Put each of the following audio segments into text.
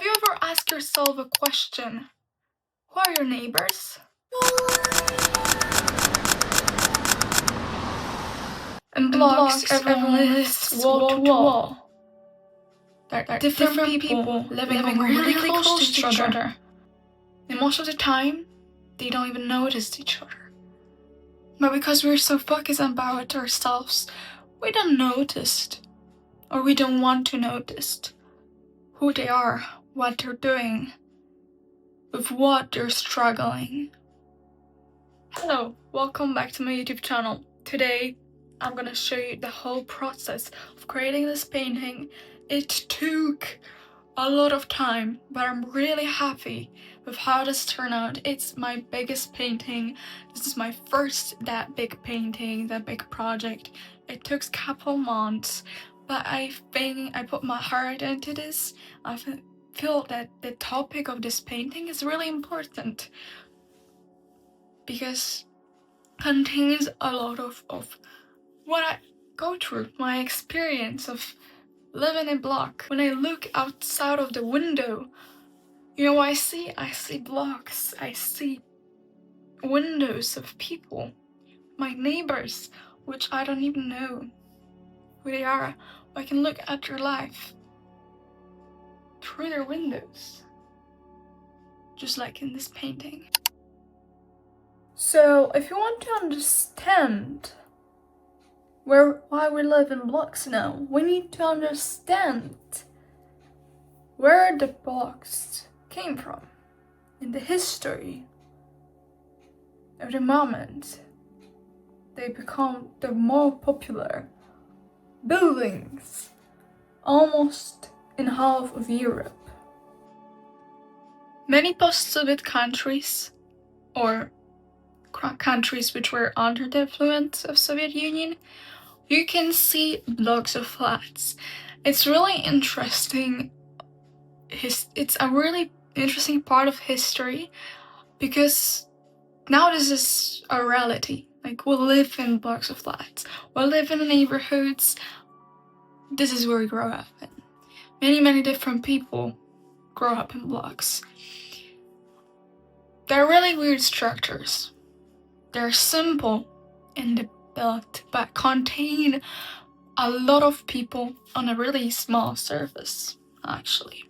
Have you ever asked yourself a question? Who are your neighbors? In blocks, everyone lives wall to wall. There are different people living really close to each other. And most of the time, they don't even notice each other. But because we're so focused about ourselves, we don't notice, or we don't want to notice, who they are, what they're doing, with what they're struggling. Hello, welcome back to my YouTube channel. Today, I'm gonna show you the whole process of creating this painting. It took a lot of time, but I'm really happy with how this turned out. It's my biggest painting. This is my first that big painting, that big project. It took a couple months, but I think I put my heart into this. I feel that the topic of this painting is really important because it contains a lot of what I go through, my experience of living in block. When I look outside of the window, you know what I see? I see blocks. I see windows of people, my neighbors, which I don't even know who they are. I can look at their life through their windows, just like in this painting. So if you want to understand why we live in blocks now, we need to understand where the blocks came from in the history of the moment they become the more popular buildings almost in half of Europe. Many post-Soviet countries, or countries which were under the influence of Soviet Union, you can see blocks of flats. It's really interesting. It's a really interesting part of history because now this is a reality. Like, we live in blocks of flats. We live in neighborhoods. This is where we grow up. And many different people grow up in blocks. They're really weird structures. They're simple in the build, but contain a lot of people on a really small surface, actually.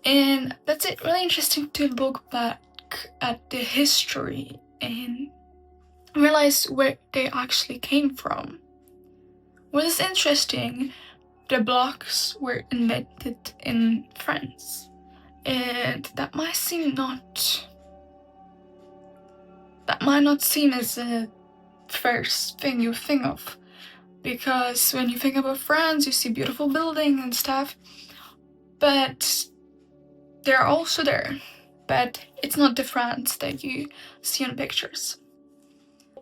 And that's it. Really interesting to look back at the history and realize where they actually came from. What is interesting, the blocks were invented in France, and that might not seem as the first thing you think of, because when you think about France, you see beautiful buildings and stuff, but they're also there, but it's not the France that you see in pictures.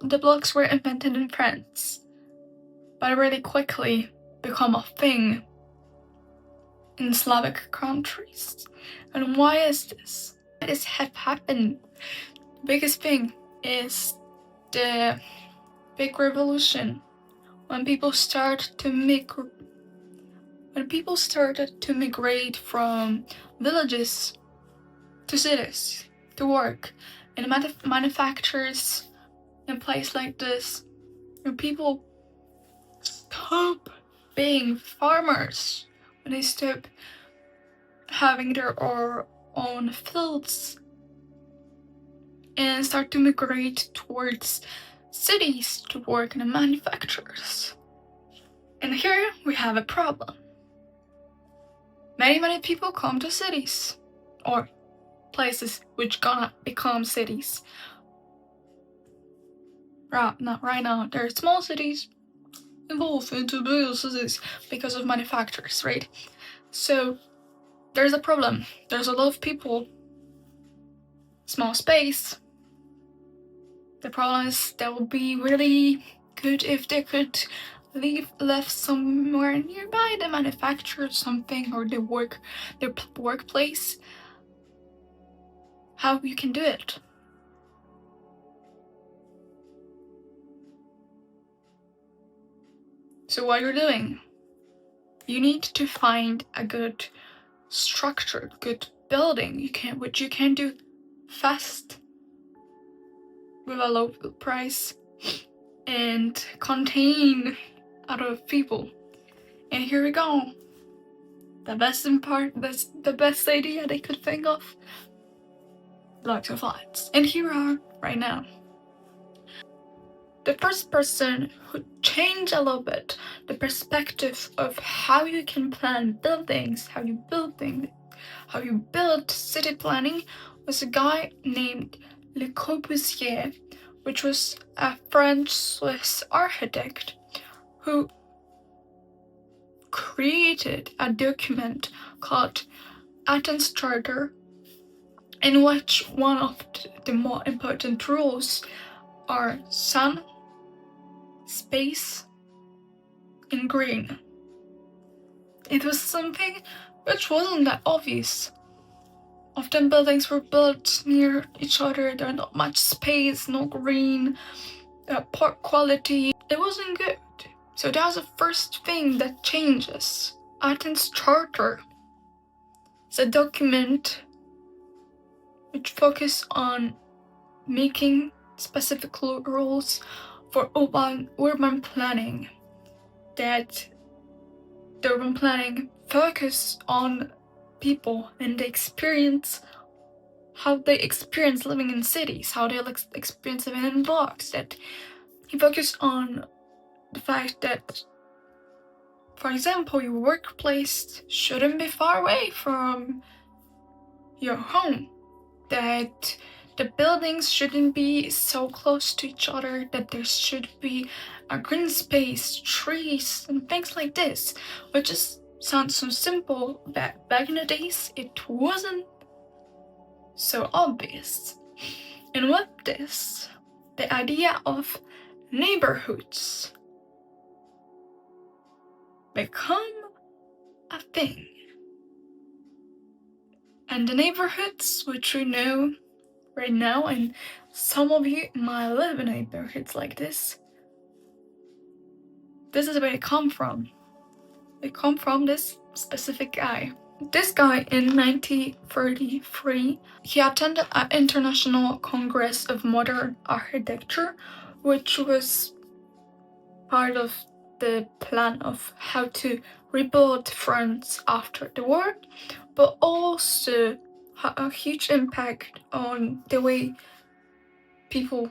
The blocks were invented in France, but really quickly become a thing in Slavic countries. And why is this? Why does have happened? The biggest thing is the big revolution, when people started to migrate from villages to cities to work in manufacturers in a place like this, when people stop being farmers, when they stop having their own fields and start to migrate towards cities to work in the manufacturers. And here we have a problem. Many people come to cities, or places which gonna become cities. Not right now. There are small cities evolve into big cities because of manufacturers, right? So there's a problem. There's a lot of people, small space. The problem is that would be really good if they could live somewhere nearby the manufacturer or something, or their workplace. How you can do it? So what you're doing, you need to find a good structured, good building which you can do fast with a low price and contain a lot of people. And here we go. That's the best idea they could think of. Blocks of flats. And here we are right now. The first person who changed a little bit the perspective of how you can plan buildings, how you build city planning, was a guy named Le Corbusier, which was a French-Swiss architect who created a document called Athens Charter, in which one of the more important rules are sun, space, and green. It was something which wasn't that obvious. Often buildings were built near each other, there was not much space, no green, poor quality. It wasn't good. So that was the first thing that changes. Athens Charter is a document which focuses on making specific rules for urban planning. That the urban planning focus on people and how they experience living in cities, how they experience living in blocks. That he focused on the fact that, for example, your workplace shouldn't be far away from your home, that the buildings shouldn't be so close to each other, that there should be a green space, trees, and things like this, which just sounds so simple, but back in the days it wasn't so obvious. And with this, the idea of neighborhoods become a thing. And the neighborhoods which we know right now, and some of you might live in neighborhoods like this is where they come from. They come from this specific guy. This guy, in 1933, he attended an International Congress of Modern Architecture, which was part of the plan of how to rebuild France after the war, but also had a huge impact on the way people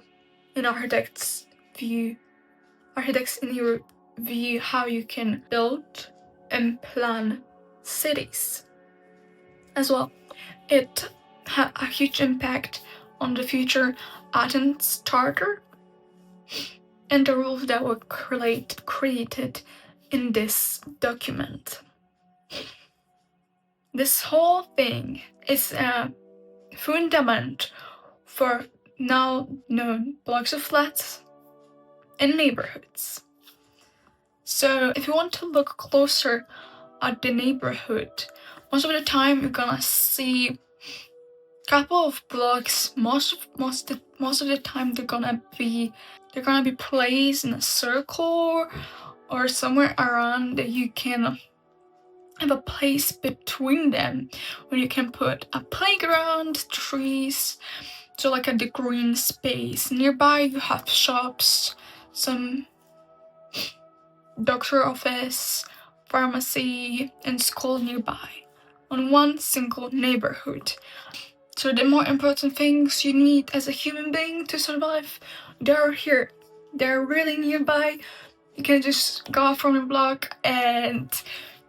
and architects in Europe view how you can build and plan cities as well. It had a huge impact on the future Athens Charter and the rules that were created in this document. This whole thing is a fundament for now known blocks of flats and neighborhoods. So if you want to look closer at the neighborhood, most of the time you're gonna see a couple of blocks. Most of the time they're gonna be placed in a circle or somewhere around that you can have a place between them where you can put a playground, trees, so like the green space. Nearby you have shops, some doctor office, pharmacy, and school nearby on one single neighborhood. So the more important things you need as a human being to survive, they're here. They're really nearby. You can just go out from your block and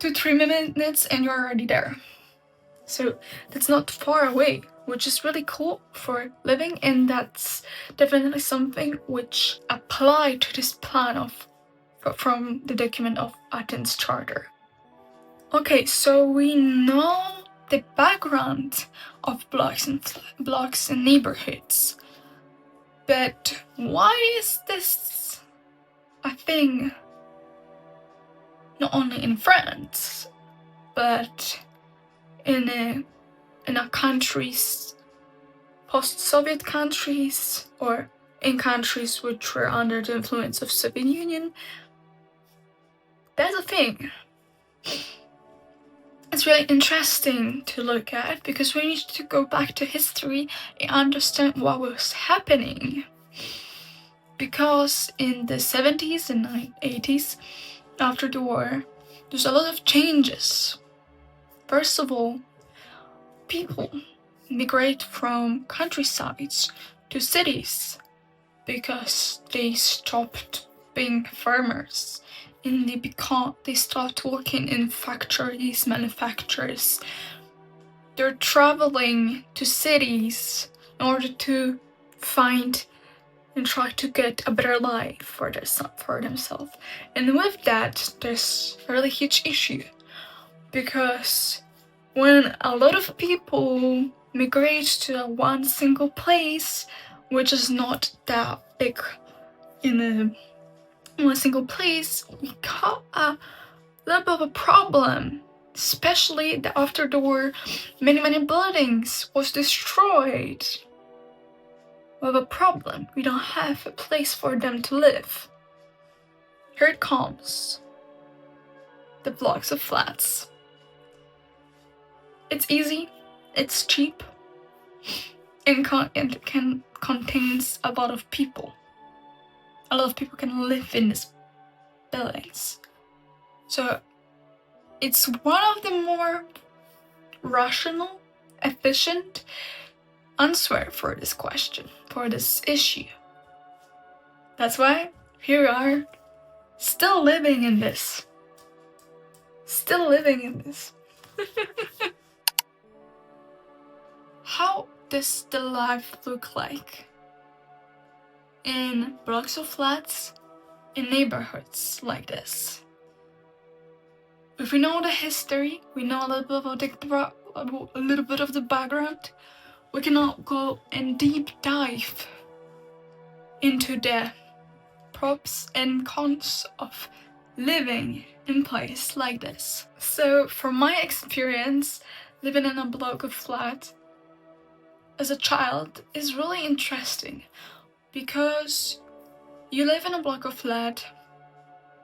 2-3 minutes and you're already there. So that's not far away, which is really cool for living, and that's definitely something which applied to this plan from the document of Athens Charter. Okay, so we know the background of blocks and neighborhoods, but why is this a thing not only in France but in a countries, post-Soviet countries, or in countries which were under the influence of Soviet Union? That's a thing. it's really interesting to look at, because we need to go back to history and understand what was happening. Because in the 70s and 80s, after the war, there's a lot of changes. First of all, people migrate from countrysides to cities because they stopped being farmers and they stopped working in factories, manufacturers. They're traveling to cities in order to find and try to get a better life for themselves. And with that, there's a really huge issue, because when a lot of people migrate to one single place, which is not that big in one single place, we got a little bit of a problem. Especially that after the war, many buildings was destroyed. We have a problem. We don't have a place for them to live. Here it comes. The blocks of flats. It's easy, it's cheap, and contains a lot of people. A lot of people can live in these buildings. So it's one of the more rational, efficient answer for this question, for this issue. That's why here we are, still living in this. Still living in this. How does the life look like in blocks of flats in neighborhoods like this? If we know the history, we know a little bit of the background, we can now go and deep dive into the pros and cons of living in a place like this. So from my experience, living in a block of flat as a child is really interesting, because you live in a block of flat,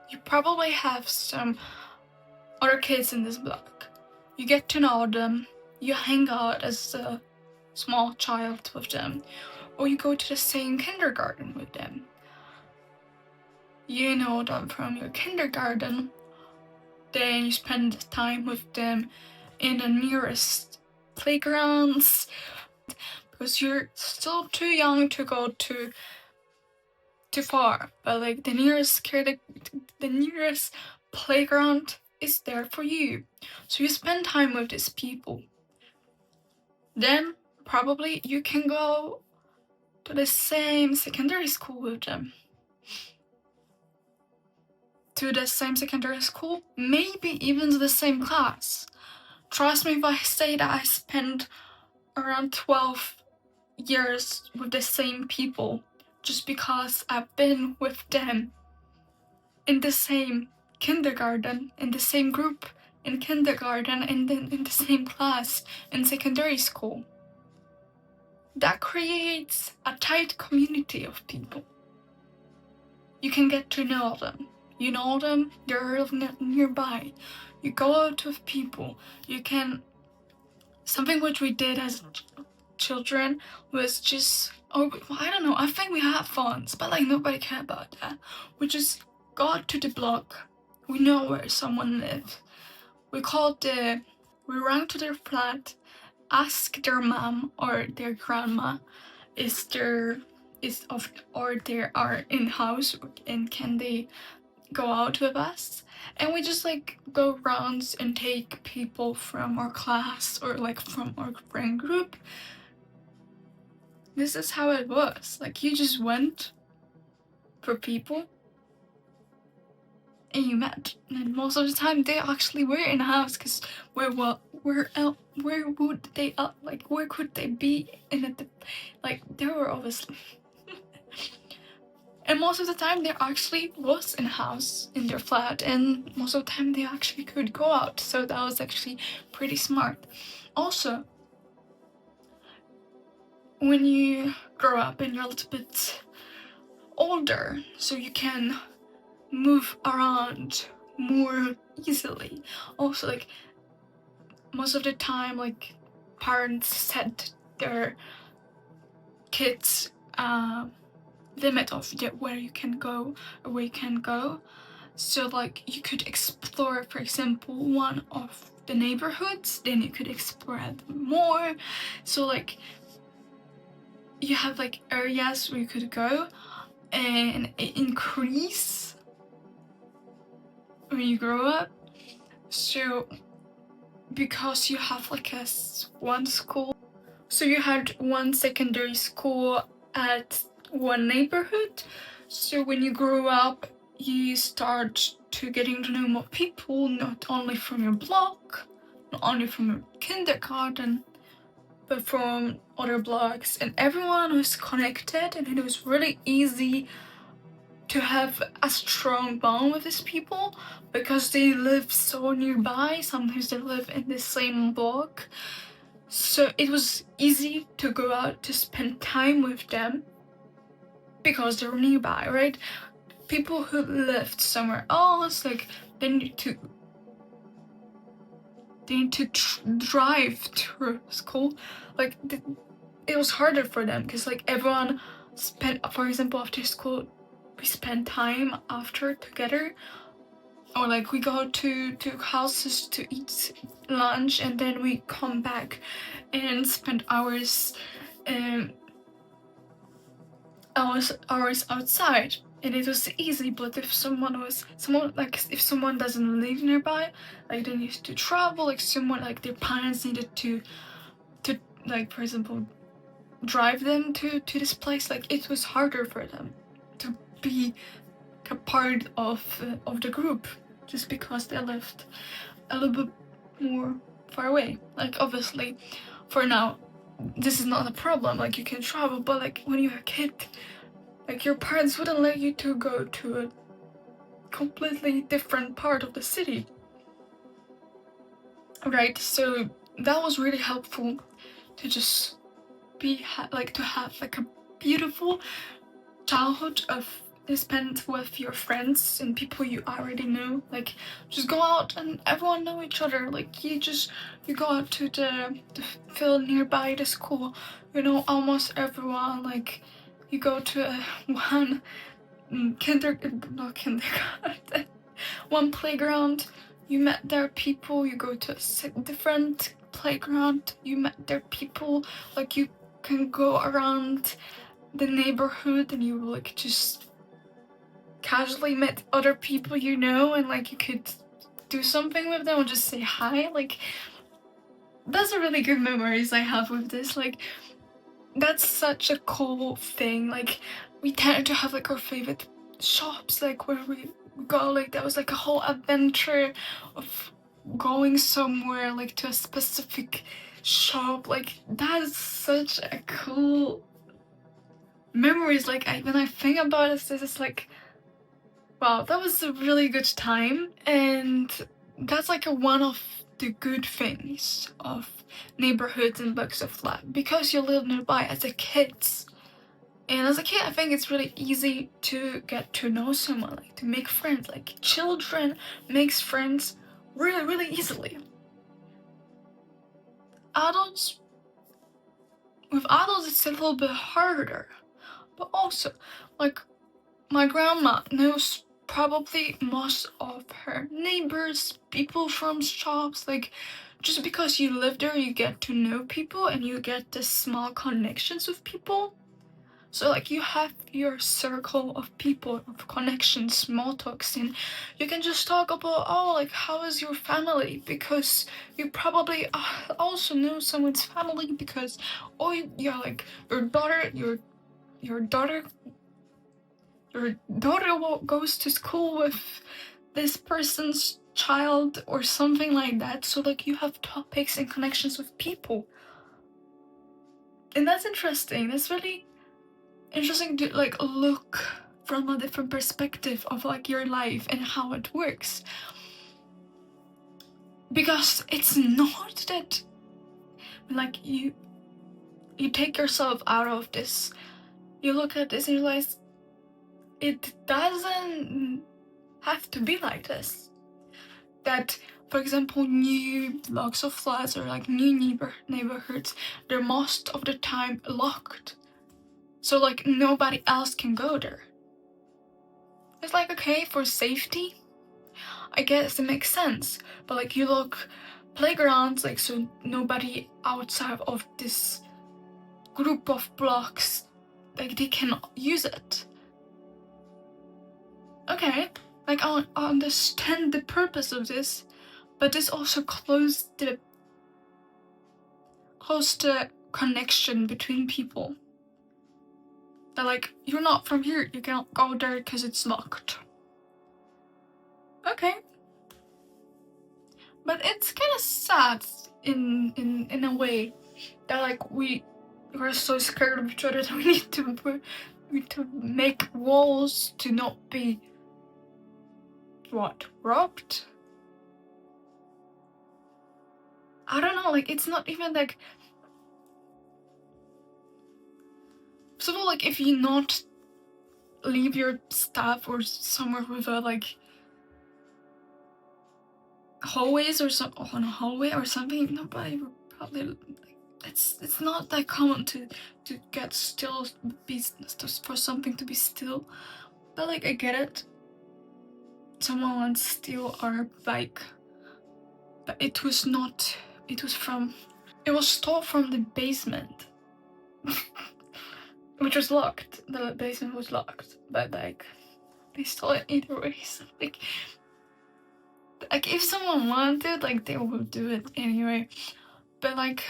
you probably have some other kids in this block. You get to know them, you hang out as a small child with them, or you go to the same kindergarten with them. You know them from your kindergarten, then you spend time with them in the nearest playgrounds, because you're still too young to go too far, but like the nearest playground is there for you. So you spend time with these people. Then probably you can go to the same secondary school with them. To the same secondary school, maybe even to the same class. Trust me if I say that I spent around 12 years with the same people, just because I've been with them in the same kindergarten, in the same group in kindergarten, and then in the same class in secondary school. That creates a tight community of people. You can get to know them. You know them, they're nearby. You go out with people. You can... Something which we did as children was just... Oh, I don't know, I think we had fun, but like nobody cared about that. We just got to the block. We know where someone lives. We rang to their flat, asked their mom or their grandma or they are in house and can they go out with us. And we just like go rounds and take people from our class or like from our friend group. This is how it was. Like you just went for people and you met, and most of the time they actually were in a house, because where could they be in it? Like they were obviously and most of the time there actually was in a house in their flat, and most of the time they actually could go out, so that was actually pretty smart. Also, when you grow up and you're a little bit older, so you can move around more easily. Also, like most of the time, like, parents set their kids limit of where you can go or where you can go. So like you could explore, for example, one of the neighborhoods, then you could explore more. So like you have like areas where you could go, and it increase when you grow up. So because you have like one school, so you had one secondary school at one neighborhood. So when you grow up, you start to getting to know more people, not only from your block, not only from your kindergarten, but from other blocks, and everyone was connected, and it was really easy to have a strong bond with these people because they live so nearby. Sometimes they live in the same block, so it was easy to go out to spend time with them because they're nearby, right? People who lived somewhere else, like they need to drive to school. Like it was harder for them because like everyone spent, for example, after school we spend time after together, or like we go to houses to eat lunch, and then we come back and spend hours outside, and it was easy. But if someone doesn't live nearby, like they need to travel, like someone, like their parents needed to like, for example, drive them to this place, like it was harder for them to be a part of the group, just because they lived a little bit more far away. Like obviously for now this is not a problem, like you can travel, but like when you're a kid, like your parents wouldn't let you to go to a completely different part of the city, right? So that was really helpful to just to have like a beautiful childhood of spent with your friends and people you already know. Like just go out and everyone know each other. Like you go out to the field nearby the school, you know almost everyone. Like you go to one not kindergarten, one playground, you met their people. You go to a different playground, you met their people. Like you can go around the neighborhood and you like just casually met other people, you know, and like you could do something with them or just say hi. Like that's a really good memories I have with this. Like that's such a cool thing. Like we tended to have like our favorite shops, like where we go, like that was like a whole adventure of going somewhere, like to a specific shop. Like that is such a cool memories. Like when I think about it, this is like, wow, that was a really good time. And that's like one of the good things of neighborhoods and blocks of life, because you live nearby as a kid. And as a kid, I think it's really easy to get to know someone, like to make friends. Like children makes friends really, really easily. With adults it's a little bit harder. But also, like, my grandma knows probably most of her neighbors, people from shops. Like just because you live there, you get to know people and you get the small connections with people. So like you have your circle of people, of connections, small talks, and you can just talk about, oh, like how is your family, because you probably also know someone's family, because you're like your daughter goes to school with this person's child or something like that. So like you have topics and connections with people, and that's interesting. That's really interesting to like look from a different perspective of like your life and how it works, because it's not that like you take yourself out of this, you look at this and you realize it doesn't have to be like this. That for example, new blocks of flats or like new neighborhoods, they're most of the time locked. So like nobody else can go there. It's like, okay, for safety, I guess it makes sense. But like you look playgrounds, like so nobody outside of this group of blocks, like they can use it. Okay, like I understand the purpose of this, but this also closed the connection between people. That like, you're not from here, you can't go there because it's locked. Okay. But it's kind of sad in a way that like we're so scared of each other that we need to make walls to not be robbed. I don't know, like it's not even like, first of all, like if you not leave your stuff or somewhere with a like hallways or on a hallway or something, nobody would probably like, it's not that common to get still, for something to be still. But like I get it, someone wants to steal our bike, but it was stole from the basement. Which was locked. The basement was locked, but like they stole it either way. So like if someone wanted, like they would do it anyway. But like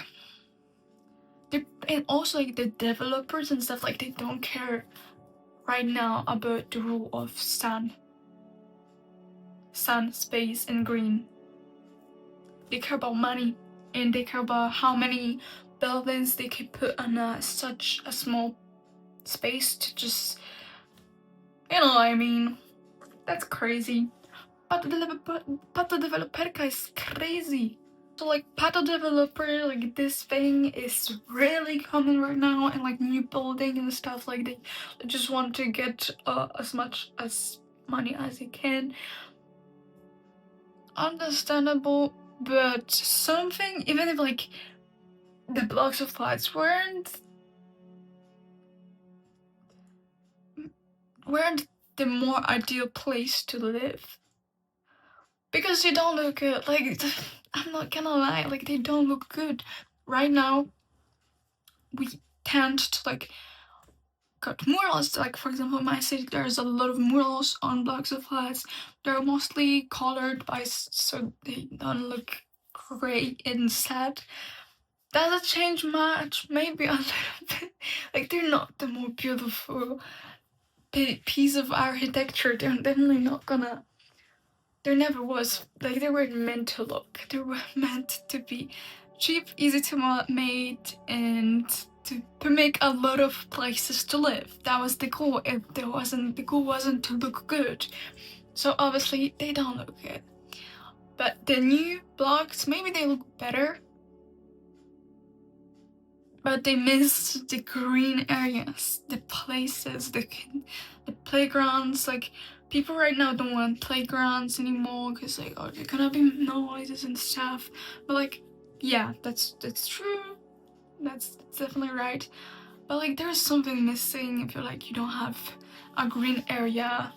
and also like the developers and stuff, like they don't care right now about the rule of sun, space, and green. They care about money, and they care about how many buildings they can put on such a small space to just, you know what I mean. That's crazy. But the developer guy is crazy. So like pato developer, like this thing is really common right now, and like new building and stuff, like they just want to get as much as money as they can. Understandable, but something, even if like the blocks of flats weren't the more ideal place to live, because they don't look good. Like I'm not gonna lie, like they don't look good. Right now we tend to like got murals, like for example in my city there's a lot of murals on blocks of flats. They're mostly colored by so they don't look gray and sad. Does it change much? Maybe a little bit. Like they're not the more beautiful piece of architecture. They're definitely not gonna, there never was, like they weren't meant to look. They were meant to be cheap, easy to made, and to make a lot of places to live. That was the goal. The goal wasn't to look good. So obviously they don't look good. But the new blocks, maybe they look better, but they miss the green areas, the places, the playgrounds. Like people right now don't want playgrounds anymore because like, oh, they're gonna be noises and stuff. But like, yeah, that's true. That's definitely right. But like there's something missing if you're like you don't have a green area.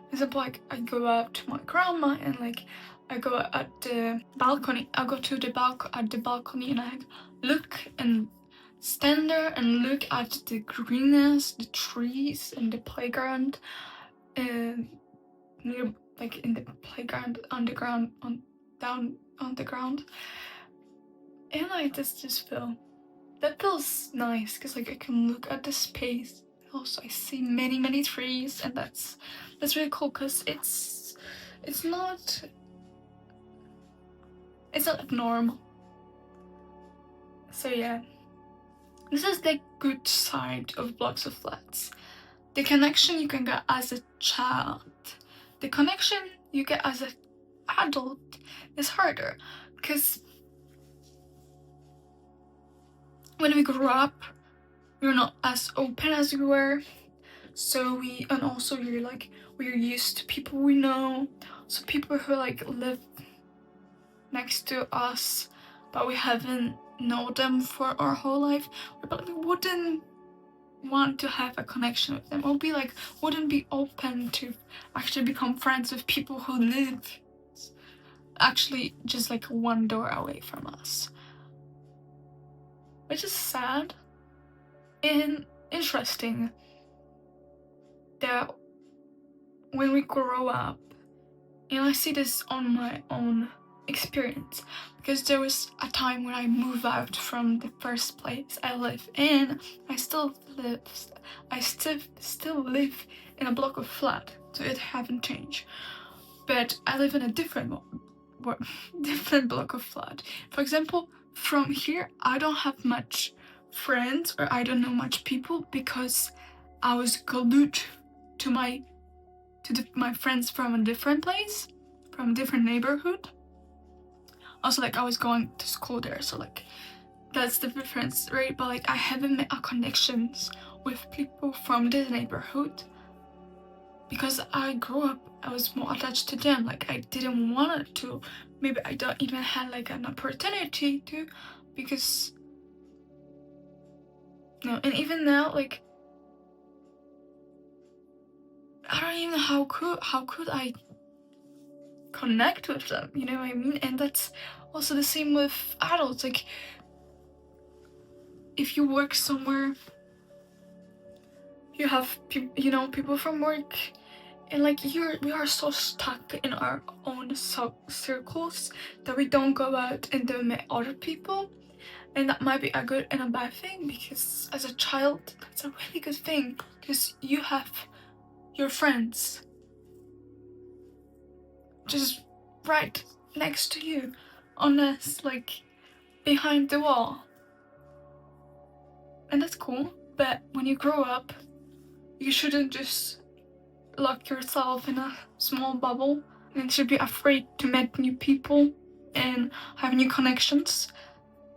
For example, like I go out to my grandma and like I go at the balcony. I go to the balcony and I look and stand there and look at the greenness, the trees, and the playground, near, like in the playground, down on the ground, and like just feels nice because like I can look at the space. Also, I see many trees, and that's really cool because it's not normal. So yeah. This is the good side of blocks of flats. The connection you can get as a child. The connection you get as an adult is harder because when we grew up, we're not as open as we were. So we're used to people we know. So people who like live next to us, but we haven't known them for our whole life, but we wouldn't want to have a connection with them, or be like, wouldn't be open to actually become friends with people who live actually just like one door away from us. Which is sad and interesting that when we grow up, and I see this on my own experience, because there was a time when I moved out from the first place I live in. I still live in a block of flat, so it haven't changed. But I live in a different block of flat. For example, from here, I don't have much friends, or I don't know much people, because I was glued to my friends from a different place, from a different neighborhood. Also, like, I was going to school there, so like that's the difference, right? But like, I haven't made connections with people from this neighborhood because I grew up, I was more attached to them. Like, I didn't want to. Maybe I don't even have like an opportunity to, because no. And even now, like, I don't even know how could I connect with them, you know what I mean? And that's also the same with adults. Like, if you work somewhere, you have people from work, and like, we are so stuck in our own circles that we don't go out and then meet other people. And that might be a good and a bad thing, because as a child, that's a really good thing, because you have your friends just right next to you, unless like behind the wall. And that's cool. But when you grow up, you shouldn't just lock yourself in a small bubble, and you should be afraid to meet new people and have new connections.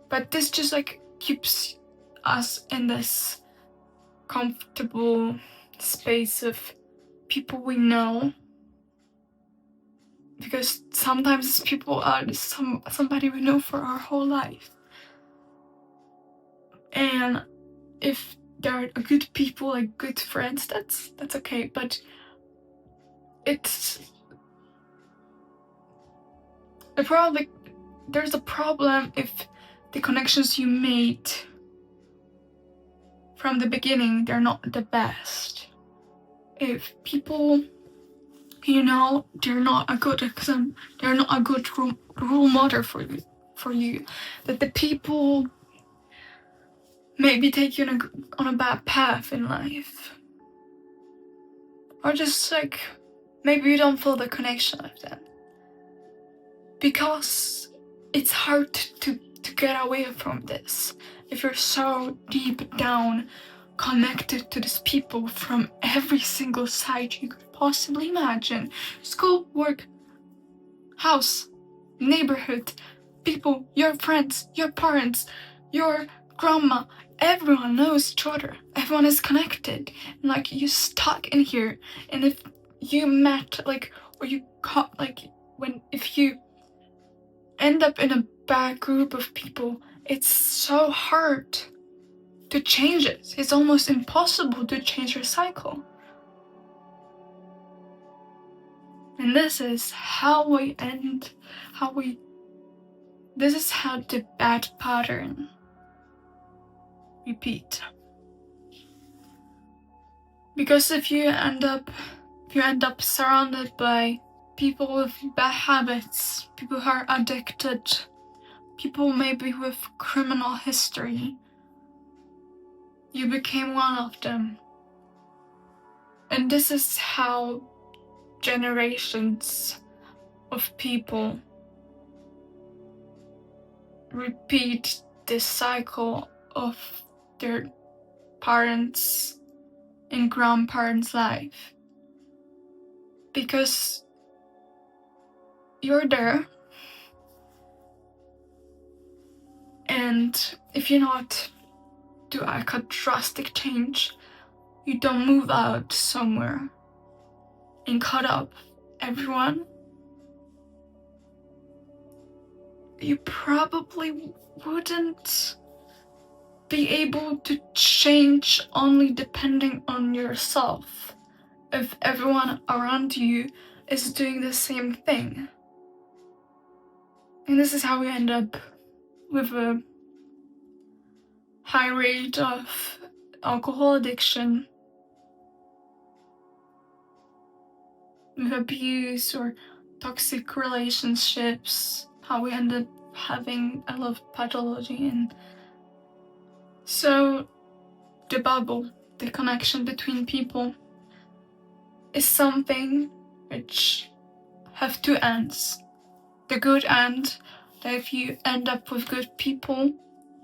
But this just like keeps us in this comfortable space of people we know, because sometimes people are somebody we know for our whole life. And if they're good people, like good friends, that's okay. But there's a problem if the connections you made from the beginning, they're not the best. If people, they're not a good role model for you, that the people maybe take you on a bad path in life, or just like maybe you don't feel the connection with them, because it's hard to get away from this if you're so deep down connected to these people from every single side you could possibly imagine. School, work, house, neighborhood, people, your friends, your parents, your grandma. Everyone knows each other. Everyone is connected. And like, you're stuck in here. And if you met, like, or you caught, like, if you end up in a bad group of people, it's so hard to change it. It's almost impossible to change your cycle. And this is how this is how the bad pattern repeat. Because if you end up surrounded by people with bad habits, people who are addicted, people maybe with criminal history, you became one of them. And this is how generations of people repeat this cycle of their parents' and grandparents' life. Because you're there, and if you not do like a drastic change, you don't move out somewhere and cut up everyone, you probably wouldn't be able to change only depending on yourself if everyone around you is doing the same thing. And this is how we end up with a high rate of alcohol addiction, with abuse or toxic relationships, how we end up having a lot of pathology. And so the bubble, the connection between people, is something which have two ends. The good end, that if you end up with good people,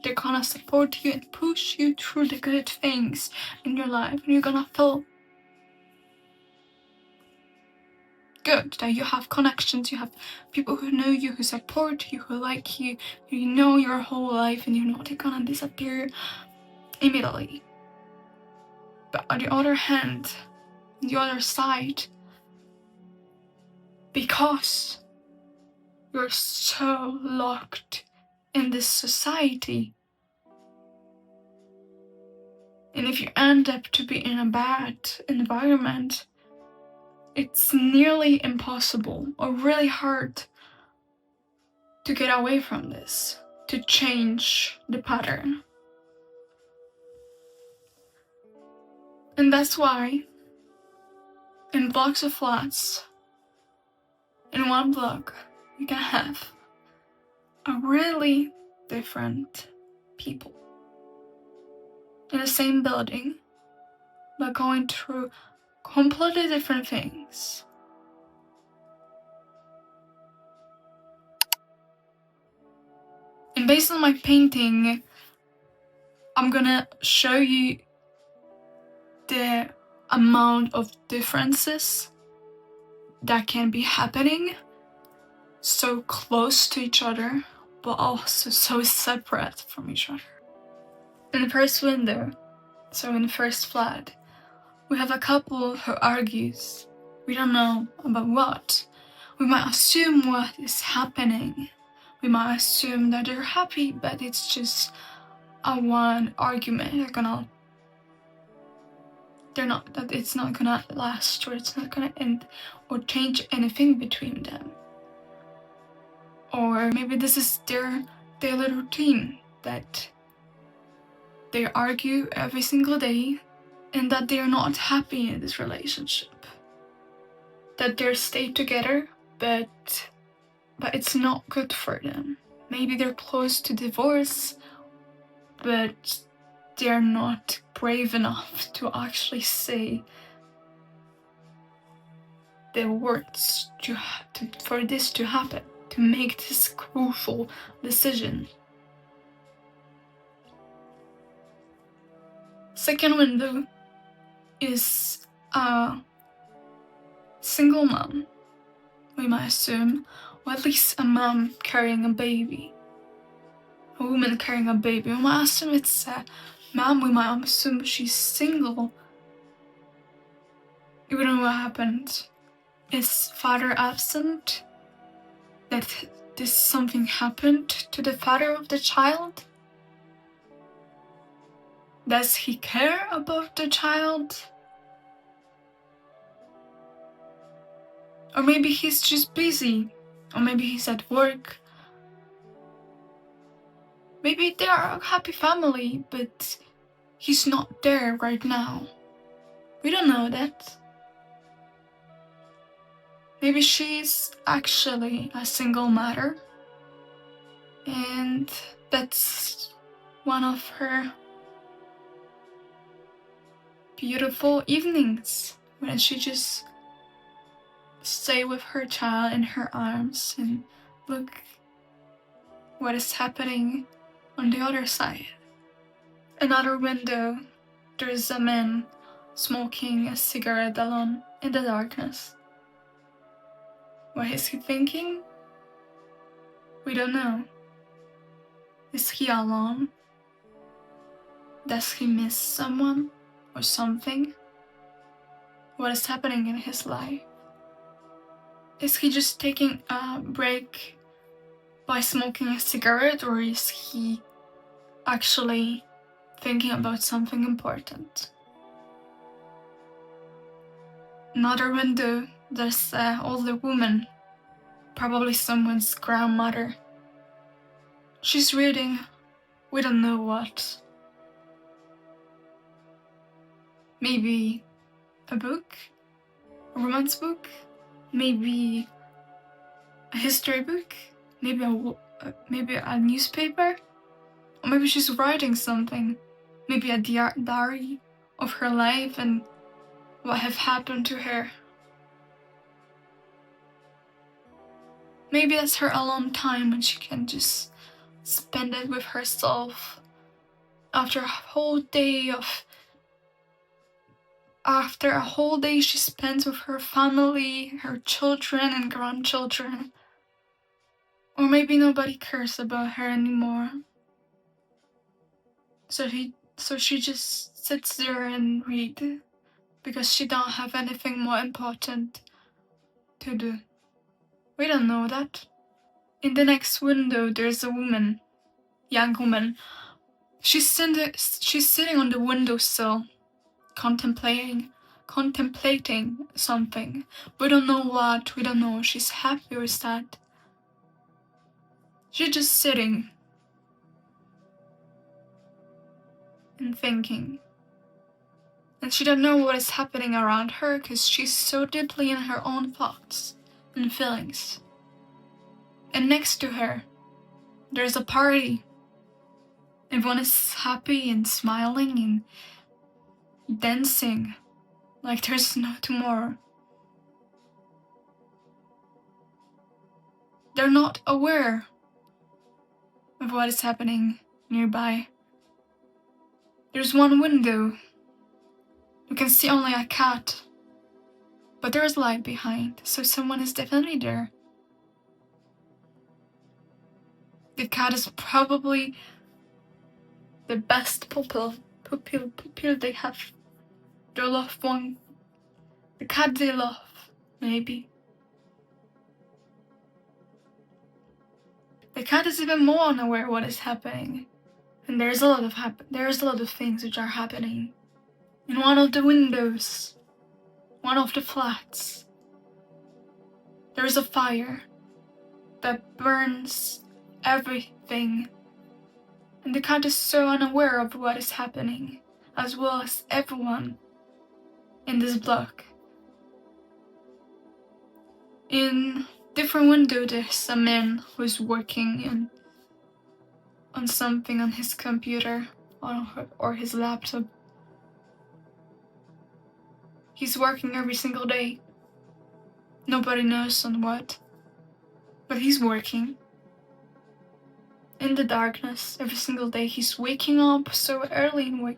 they're gonna support you and push you through the good things in your life, and you're gonna feel good that you have connections, you have people who know you, who support you, who like you, who you know your whole life, and you know they're gonna disappear immediately. But on the other hand, on the other side, because you're so locked in this society, and if you end up to be in a bad environment, it's nearly impossible or really hard to get away from this, to change the pattern. And that's why in blocks of flats, in one block, you can have a really different people in the same building, but going through completely different things. And based on my painting, I'm gonna show you the amount of differences that can be happening so close to each other, but also so separate from each other. In the first window, so in the first flat, we have a couple who argues. We don't know about what. We might assume what is happening. We might assume that they're happy, but it's just a one argument. That it's not gonna last, or it's not gonna end or change anything between them. Or maybe this is their daily routine, that they argue every single day and that they're not happy in this relationship. That they stay together, but it's not good for them. Maybe they're close to divorce, but they're not brave enough to actually say the words for this to happen, to make this crucial decision. Second window is a single mom, we might assume, or at least a mom carrying a baby. A woman carrying a baby. We might assume it's a mom, we might assume she's single. You don't know what happened. Is father absent? That this something happened to the father of the child? Does he care about the child? Or maybe he's just busy. Or maybe he's at work. Maybe they are a happy family, but he's not there right now. We don't know that. Maybe she's actually a single mother, and that's one of her beautiful evenings when she just stay with her child in her arms and look what is happening on the other side. Another window, there's a man smoking a cigarette alone in the darkness. What is he thinking? We don't know. Is he alone? Does he miss someone or something? What is happening in his life? Is he just taking a break by smoking a cigarette, or is he actually thinking about something important? Another window, there's an older woman, probably someone's grandmother. She's reading, we don't know what. Maybe a book? A romance book? Maybe a history book? Maybe a newspaper? Or maybe she's writing something. Maybe a diary of her life and what have happened to her. Maybe that's her alone time when she can just spend it with herself after a whole day she spends with her family, her children and grandchildren. Or maybe nobody cares about her anymore. So she just sits there and reads because she don't have anything more important to do. We don't know that. In the next window there's a woman, young woman. She's sitting on the windowsill, contemplating something. We don't know what, we don't know if she's happy or sad. She's just sitting and thinking. And she don't know what is happening around her because she's so deeply in her own thoughts and feelings. And next to her, there's a party. Everyone is happy and smiling and dancing like there's no tomorrow. They're not aware of what is happening nearby. There's one window. You can see only a cat, but there is light behind, so someone is definitely there. The cat is probably the best pupil they have. Their loved one. The cat they love, maybe. The cat is even more unaware what is happening. And there's a lot of things which are happening. In one of the windows, one of the flats, there's a fire that burns everything. And the cat is so unaware of what is happening, as well as everyone in this block. In different window, there's a man who's working on something on his computer or his laptop. He's working every single day. Nobody knows on what, but he's working. In the darkness, every single day, he's waking up so early and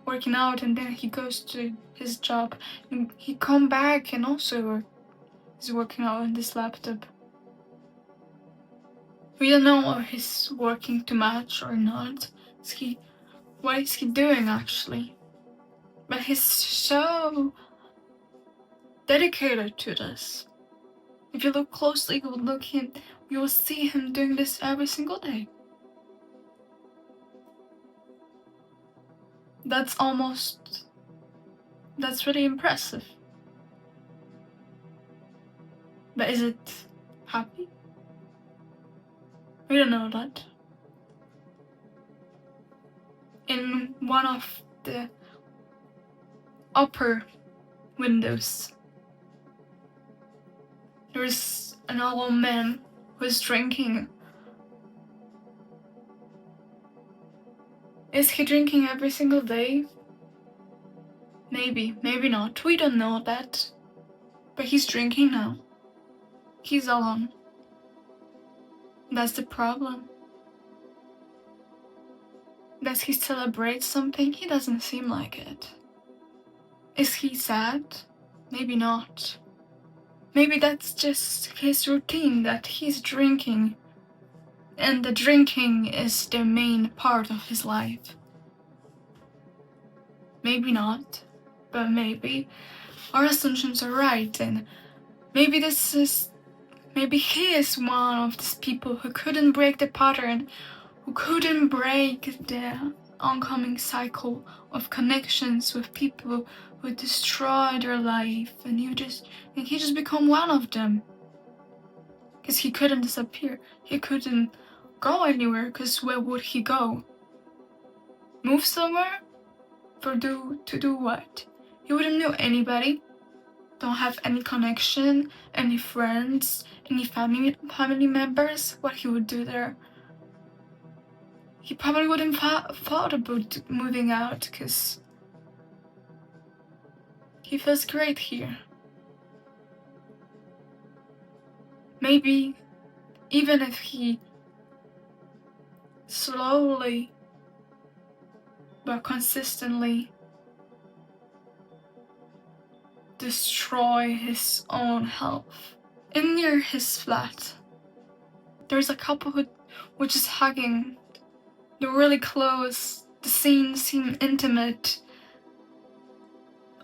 working out, and then he goes to his job, and he come back and also he's working out on this laptop. We don't know if he's working too much or not. What is he doing actually? But he's so dedicated to this. If you look closely, you will see him doing this every single day. That's really impressive. But is it happy? We don't know that. In one of the upper windows, there's an old man who's drinking. Is he drinking every single day? Maybe, maybe not. We don't know that. But he's drinking now. He's alone. That's the problem. Does he celebrate something? He doesn't seem like it. Is he sad? Maybe not. Maybe that's just his routine, that he's drinking. And the drinking is the main part of his life. Maybe not, but maybe our assumptions are right, and maybe Maybe he is one of these people who couldn't break the pattern, who couldn't break the oncoming cycle of connections with people who destroy their life, and he just become one of them. Because he couldn't disappear, he couldn't go anywhere, because where would he go? Move somewhere? To do what? He wouldn't know anybody, don't have any connection, any friends, any family members. What he would do there? He probably wouldn't thought about moving out, because he feels great here. Maybe even if he slowly but consistently destroy his own health. In near his flat, there's a couple who were just hugging. They're really close. The scene seemed intimate.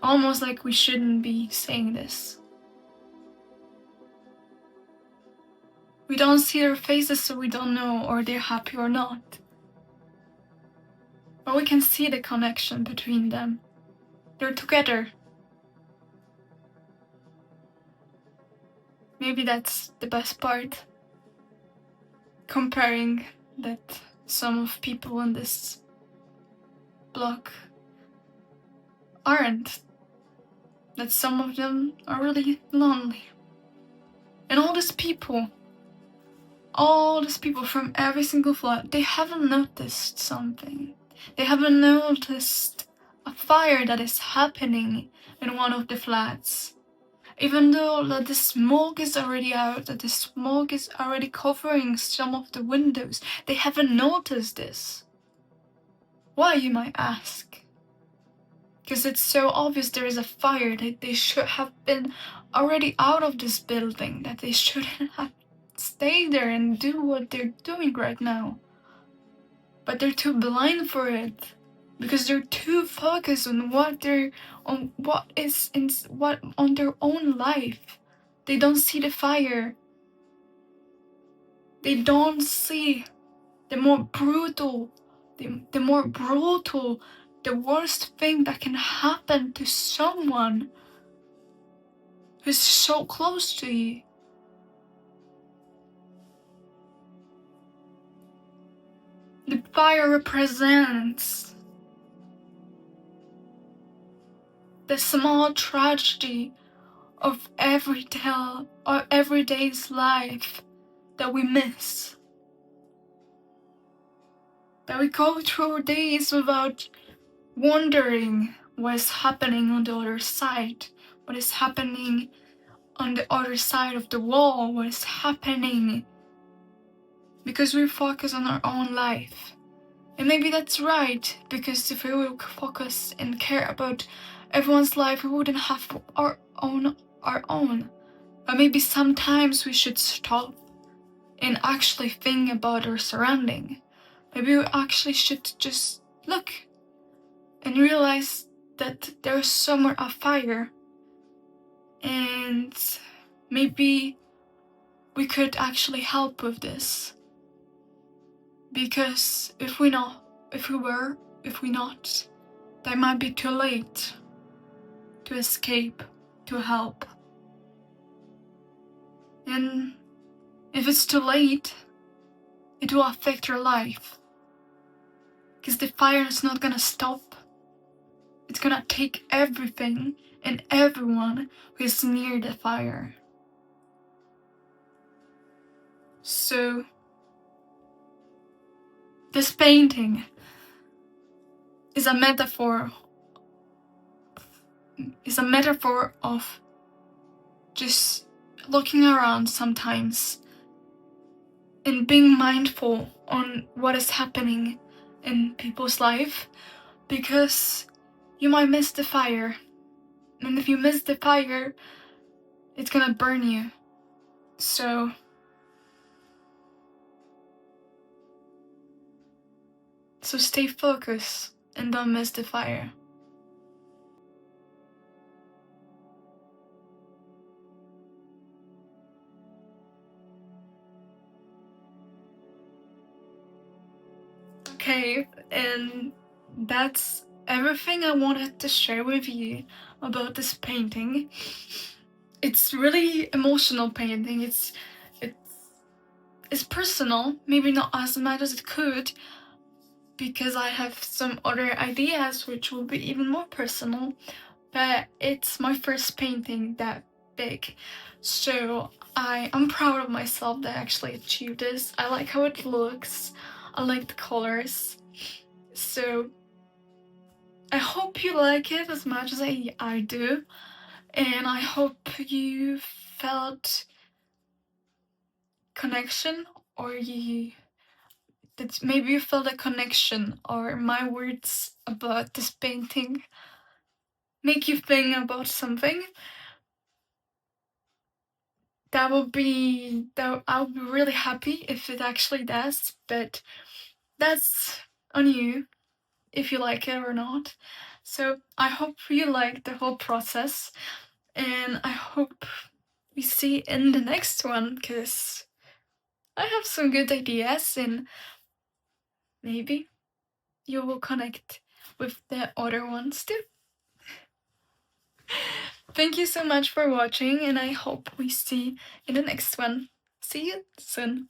Almost like we shouldn't be saying this. We don't see their faces, so we don't know or they're happy or not. But we can see the connection between them. They're together. Maybe that's the best part. Comparing that some of people in this block aren't. That some of them are really lonely. And all these people from every single flat, they haven't noticed something. They haven't noticed a fire that is happening in one of the flats. Even though that the smoke is already out, that the smoke is already covering some of the windows, they haven't noticed this. Why, you might ask? Because it's so obvious there is a fire, that they should have been already out of this building, that they shouldn't have stayed there and do what they're doing right now. But they're too blind for it, because they're too focused on on their own life. They don't see the fire. They don't see the more brutal, the worst thing that can happen to someone who's so close to you. The fire represents the small tragedy of everyday's life that we miss. That we go through days without wondering what is happening on the other side, what is happening on the other side of the wall, what is happening, because we focus on our own life. And maybe that's right, because if we would focus and care about everyone's life, we wouldn't have our own. But maybe sometimes we should stop and actually think about our surrounding. Maybe we actually should just look and realize that there's somewhere a fire, and maybe we could actually help with this. Because if we not, that might be too late to escape, to help. And if it's too late, it will affect your life. Because the fire is not gonna stop. It's gonna take everything and everyone who is near the fire. So, this painting is a metaphor of just looking around sometimes and being mindful on what is happening in people's life, because you might miss the fire, and if you miss the fire, it's gonna burn you. So stay focused and don't miss the fire. Okay, and that's everything I wanted to share with you about this painting. It's really emotional painting. It's personal, maybe not as much as it could, because I have some other ideas which will be even more personal, but it's my first painting that big, so I'm proud of myself that I actually achieved this. I like how it looks, I like the colors, so I hope you like it as much as I do, and I hope you felt connection, or that maybe you felt a connection, or my words about this painting make you think about something. I'll be really happy if it actually does, but that's on you if you like it or not. So I hope you like the whole process, and I hope we see in the next one, because I have some good ideas, and maybe you will connect with the other ones too. Thank you so much for watching, and I hope we see in the next one. See you soon.